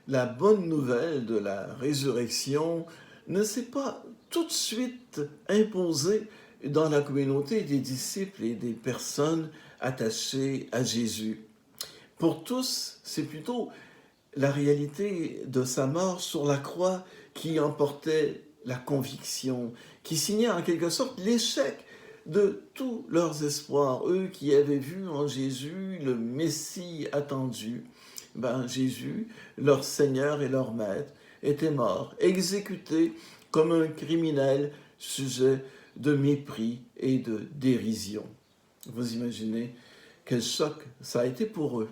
la bonne nouvelle de la résurrection ne s'est pas tout de suite imposée dans la communauté des disciples et des personnes attachées à Jésus. Pour tous, c'est plutôt la réalité de sa mort sur la croix qui emportait la conviction, qui signait en quelque sorte l'échec de tous leurs espoirs. Eux qui avaient vu en Jésus le Messie attendu, Jésus, leur Seigneur et leur Maître, était mort, exécuté comme un criminel, sujet de mépris et de dérision. Vous imaginez quel choc ça a été pour eux.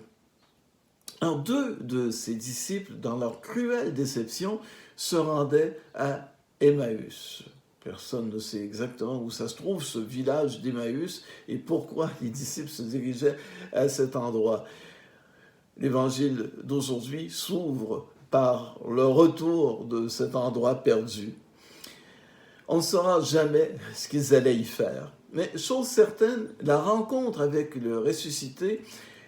Alors, deux de ses disciples, dans leur cruelle déception, se rendaient à Emmaüs. Personne ne sait exactement où ça se trouve, ce village d'Emmaüs, et pourquoi les disciples se dirigeaient à cet endroit. L'évangile d'aujourd'hui s'ouvre par le retour de cet endroit perdu. On ne saura jamais ce qu'ils allaient y faire. Mais chose certaine, la rencontre avec le ressuscité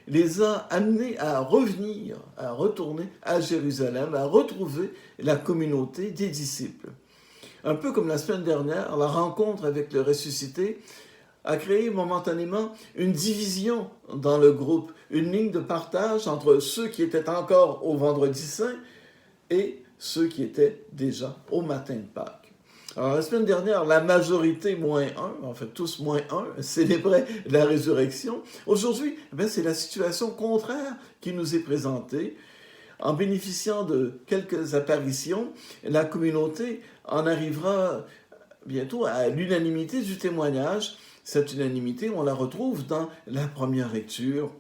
les a amenés à revenir, à retourner à Jérusalem, à retrouver la communauté des disciples. Un peu comme la semaine dernière, la rencontre avec le ressuscité a créé momentanément une division dans le groupe, une ligne de partage entre ceux qui étaient encore au vendredi saint et ceux qui étaient déjà au matin de Pâques. Alors, la semaine dernière, la majorité -1, en fait tous -1, célébraient la résurrection. Aujourd'hui, c'est la situation contraire qui nous est présentée. En bénéficiant de quelques apparitions, la communauté en arrivera bientôt à l'unanimité du témoignage. Cette unanimité, on la retrouve dans la première lecture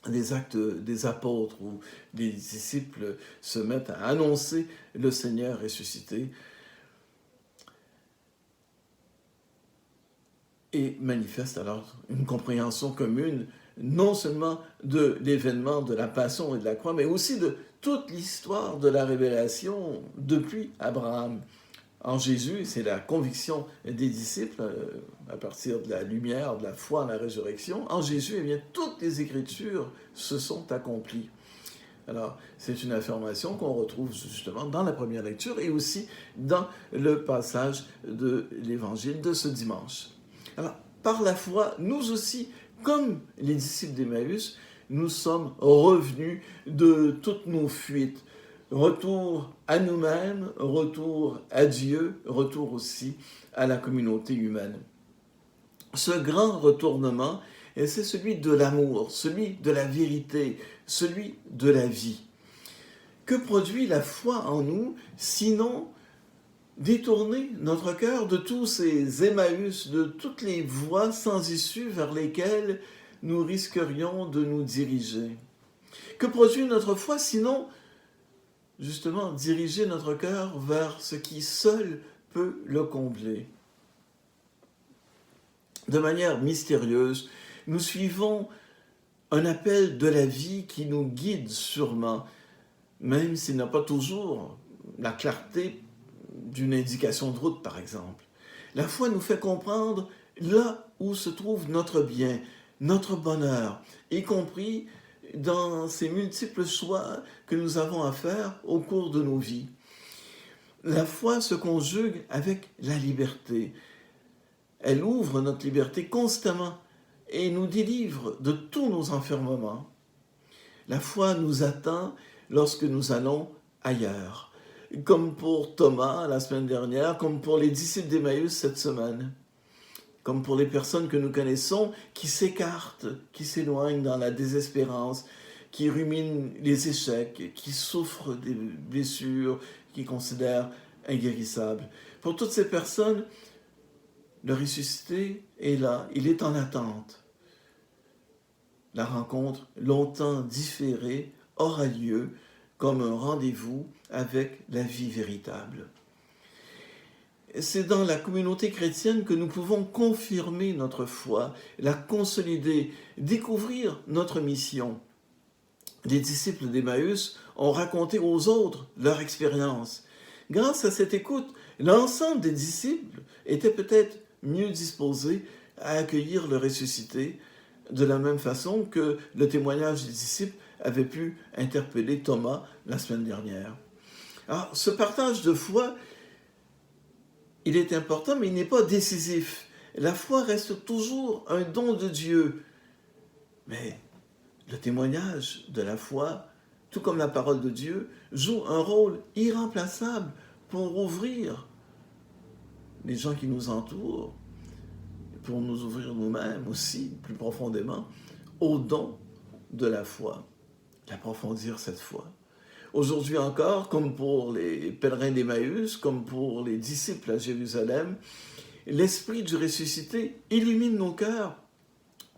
des Actes des Apôtres, où les disciples se mettent à annoncer le Seigneur ressuscité et manifestent alors une compréhension commune, non seulement de l'événement de la Passion et de la Croix, mais aussi de toute l'histoire de la révélation depuis Abraham. En Jésus, c'est la conviction des disciples, à partir de la lumière, de la foi en la résurrection. En Jésus, toutes les Écritures se sont accomplies. Alors, c'est une affirmation qu'on retrouve justement dans la première lecture et aussi dans le passage de l'Évangile de ce dimanche. Alors, par la foi, nous aussi, comme les disciples d'Emmaüs, nous sommes revenus de toutes nos fuites. Retour à nous-mêmes, retour à Dieu, retour aussi à la communauté humaine. Ce grand retournement, c'est celui de l'amour, celui de la vérité, celui de la vie. Que produit la foi en nous, sinon détourner notre cœur de tous ces Emmaüs, de toutes les voies sans issue vers lesquelles nous risquerions de nous diriger? Que produit notre foi, sinon justement diriger notre cœur vers ce qui seul peut le combler? De manière mystérieuse, nous suivons un appel de la vie qui nous guide sûrement, même s'il n'a pas toujours la clarté d'une indication de route, par exemple. La foi nous fait comprendre là où se trouve notre bien, notre bonheur, y compris dans ces multiples choix que nous avons à faire au cours de nos vies. La foi se conjugue avec la liberté. Elle ouvre notre liberté constamment et nous délivre de tous nos enfermements. La foi nous attend lorsque nous allons ailleurs, comme pour Thomas la semaine dernière, comme pour les disciples d'Emmaüs cette semaine, comme pour les personnes que nous connaissons qui s'écartent, qui s'éloignent dans la désespérance, qui ruminent les échecs, qui souffrent des blessures, qui considèrent inguérissables. Pour toutes ces personnes, le ressuscité est là, il est en attente. La rencontre, longtemps différée, aura lieu comme un rendez-vous avec la vie véritable. C'est dans la communauté chrétienne que nous pouvons confirmer notre foi, la consolider, découvrir notre mission. Les disciples d'Emmaüs ont raconté aux autres leur expérience. Grâce à cette écoute, l'ensemble des disciples étaient peut-être mieux disposés à accueillir le ressuscité, de la même façon que le témoignage des disciples avait pu interpeller Thomas la semaine dernière. Alors, ce partage de foi, il est important, mais il n'est pas décisif. La foi reste toujours un don de Dieu. Mais le témoignage de la foi, tout comme la parole de Dieu, joue un rôle irremplaçable pour ouvrir les gens qui nous entourent, pour nous ouvrir nous-mêmes aussi, plus profondément, au don de la foi, d'approfondir cette foi. Aujourd'hui encore, comme pour les pèlerins d'Emmaüs, comme pour les disciples à Jérusalem, l'Esprit du ressuscité illumine nos cœurs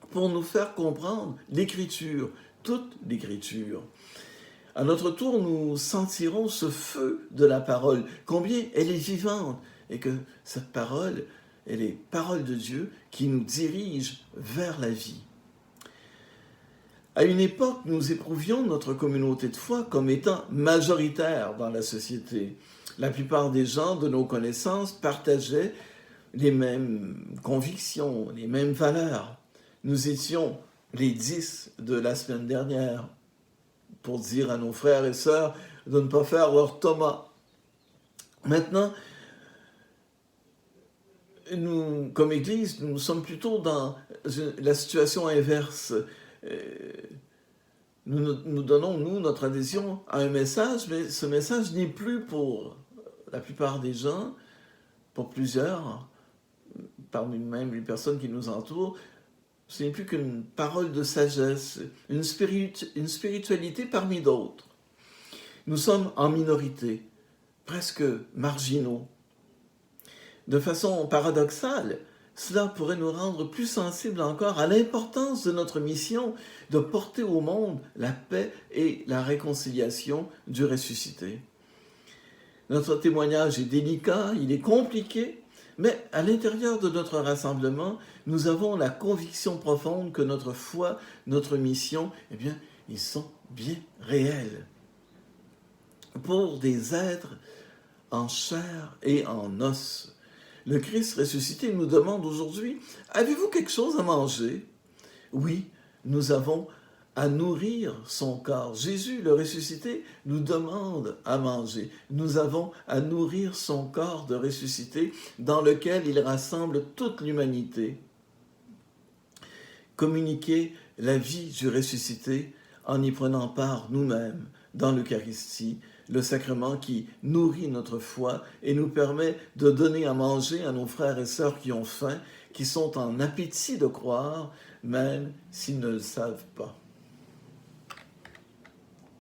pour nous faire comprendre l'Écriture, toute l'Écriture. À notre tour, nous sentirons ce feu de la parole, combien elle est vivante, et que cette parole, elle est parole de Dieu qui nous dirige vers la vie. À une époque, nous éprouvions notre communauté de foi comme étant majoritaire dans la société. La plupart des gens de nos connaissances partageaient les mêmes convictions, les mêmes valeurs. Nous étions les 10 de la semaine dernière pour dire à nos frères et sœurs de ne pas faire leur Thomas. Maintenant, nous, comme Église, nous sommes plutôt dans la situation inverse. Nous donnons, nous, notre adhésion à un message, mais ce message n'est plus pour la plupart des gens, pour plusieurs, parmi même les personnes qui nous entourent, ce n'est plus qu'une parole de sagesse, une spiritualité parmi d'autres. Nous sommes en minorité, presque marginaux. De façon paradoxale, cela pourrait nous rendre plus sensibles encore à l'importance de notre mission de porter au monde la paix et la réconciliation du ressuscité. Notre témoignage est délicat, il est compliqué, mais à l'intérieur de notre rassemblement, nous avons la conviction profonde que notre foi, notre mission, eh bien, ils sont bien réels. Pour des êtres en chair et en os, le Christ ressuscité nous demande aujourd'hui, avez-vous quelque chose à manger? Oui, nous avons à nourrir son corps. Jésus, le ressuscité, nous demande à manger. Nous avons à nourrir son corps de ressuscité dans lequel il rassemble toute l'humanité. Communiquer la vie du ressuscité en y prenant part nous-mêmes dans l'Eucharistie, le sacrement qui nourrit notre foi et nous permet de donner à manger à nos frères et sœurs qui ont faim, qui sont en appétit de croire, même s'ils ne le savent pas.